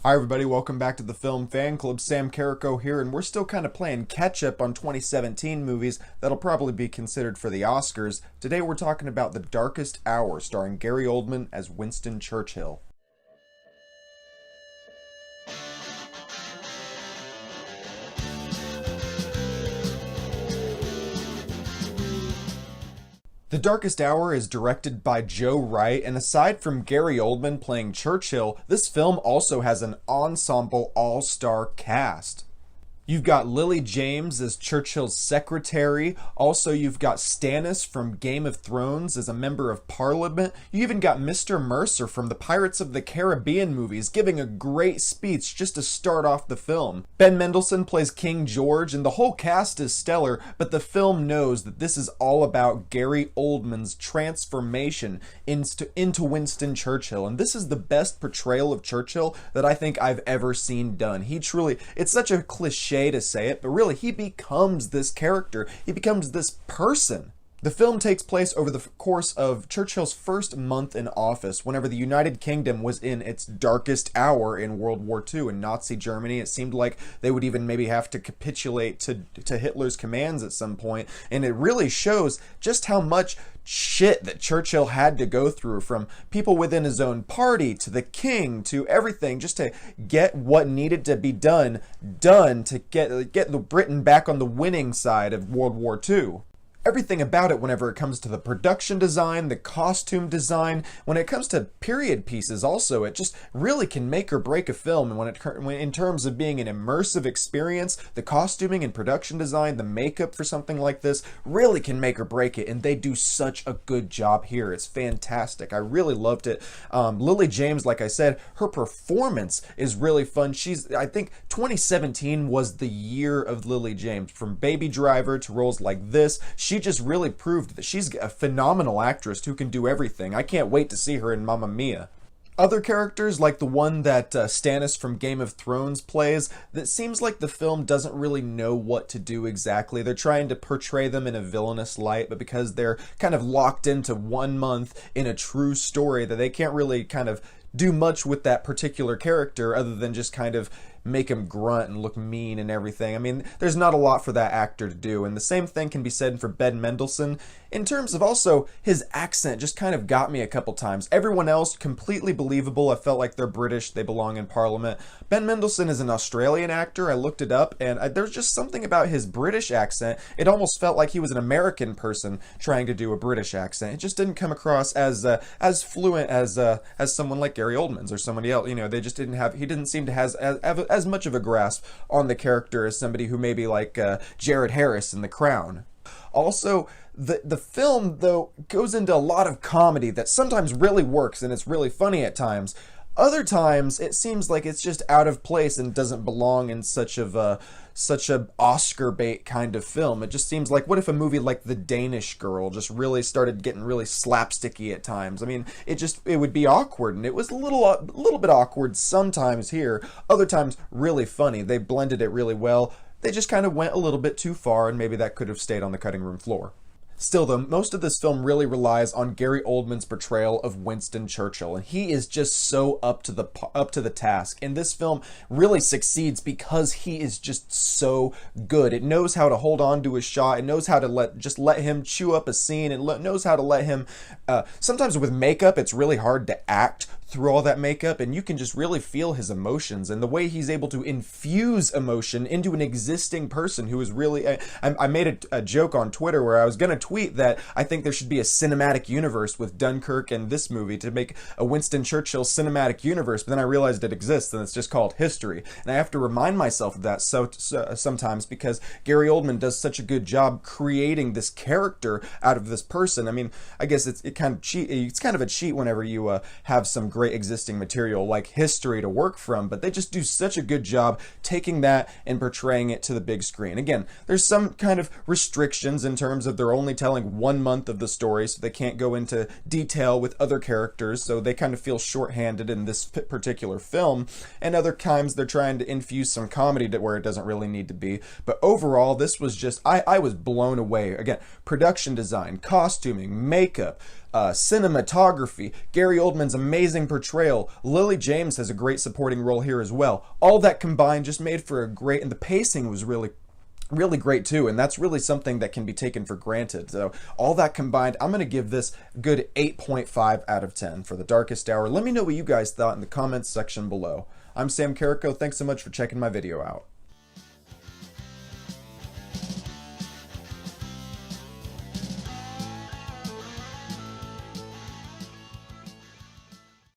Hi everybody, welcome back to the Film Fan Club. Sam Carrico here, and we're still kind of playing catch-up on 2017 movies that'll probably be considered for the Oscars. Today we're talking about The Darkest Hour, starring Gary Oldman as Winston Churchill. The Darkest Hour is directed by Joe Wright, and aside from Gary Oldman playing Churchill, this film also has an ensemble all-star cast. You've got Lily James as Churchill's secretary. Also, you've got Stannis from Game of Thrones as a member of Parliament. You even got Mr. Mercer from the Pirates of the Caribbean movies giving a great speech just to start off the film. Ben Mendelsohn plays King George, and the whole cast is stellar, but the film knows that this is all about Gary Oldman's transformation into Winston Churchill, and this is the best portrayal of Churchill that I think I've ever seen done. It's such a cliche to say it, but really he becomes this character. He becomes this person. The film takes place over the course of Churchill's first month in office, whenever the United Kingdom was in its darkest hour in World War II. In Nazi Germany, it seemed like they would even maybe have to capitulate to Hitler's commands at some point, and it really shows just how much shit that Churchill had to go through, from people within his own party to the king to everything, just to get what needed to be done to get the Britain back on the winning side of World War II. Everything about it, whenever it comes to the production design, the costume design, when it comes to period pieces also, it just really can make or break a film. And in terms of being an immersive experience, the costuming and production design, the makeup for something like this really can make or break it, and they do such a good job here. It's fantastic. I really loved it. Lily James, like I said, her performance is really fun. I think 2017 was the year of Lily James. From Baby Driver to roles like this, she just really proved that she's a phenomenal actress who can do everything. I can't wait to see her in Mamma Mia. Other characters, like the one that Stannis from Game of Thrones plays, that seems like the film doesn't really know what to do exactly. They're trying to portray them in a villainous light, but because they're kind of locked into 1 month in a true story, that they can't really kind of do much with that particular character other than just kind of make him grunt and look mean and everything. I mean, there's not a lot for that actor to do, and the same thing can be said for Ben Mendelsohn. In terms of also, his accent just kind of got me a couple times. Everyone else, completely believable. I felt like they're British, they belong in Parliament. Ben Mendelsohn is an Australian actor. I looked it up, and there's just something about his British accent. It almost felt like he was an American person trying to do a British accent. It just didn't come across as fluent as someone like Gary Oldman's or somebody else. You know, he didn't seem to have as much of a grasp on the character as somebody who maybe like Jared Harris in The Crown. Also, the film, though, goes into a lot of comedy that sometimes really works, and it's really funny at times. Other times, it seems like it's just out of place and doesn't belong in such a Oscar bait kind of film. It just seems like, what if a movie like The Danish Girl just really started getting really slapsticky at times? I mean, it would be awkward, and it was a little bit awkward sometimes here. Other times, really funny. They blended it really well. They just kind of went a little bit too far, and maybe that could have stayed on the cutting room floor. Still, though, most of this film really relies on Gary Oldman's portrayal of Winston Churchill, and he is just so up to the task. And this film really succeeds because he is just so good. It knows how to hold on to his shot. It knows how to let him chew up a scene. It knows how to let him. Sometimes with makeup, it's really hard to act through all that makeup, and you can just really feel his emotions and the way he's able to infuse emotion into an existing person who is really. I made a joke on Twitter where I was gonna tweet that I think there should be a cinematic universe with Dunkirk and this movie to make a Winston Churchill cinematic universe, but then I realized it exists and it's just called history, and I have to remind myself of that sometimes because Gary Oldman does such a good job creating this character out of this person. I mean, I guess it's kind of a cheat whenever you have some great existing material like history to work from, but they just do such a good job taking that and portraying it to the big screen. Again, there's some kind of restrictions in terms of they're only telling 1 month of the story, so they can't go into detail with other characters, so they kind of feel shorthanded in this particular film, and other times they're trying to infuse some comedy to where it doesn't really need to be. But overall, this was just, I was blown away. Again, production design, costuming, makeup, cinematography, Gary Oldman's amazing portrayal, Lily James has a great supporting role here as well. All that combined just made for a great, and the pacing was really great too, and that's really something that can be taken for granted. So all that combined, I'm going to give this a good 8.5 out of 10 for The Darkest Hour. Let me know what you guys thought in the comments section below. I'm Sam Carrico. Thanks so much for checking my video out.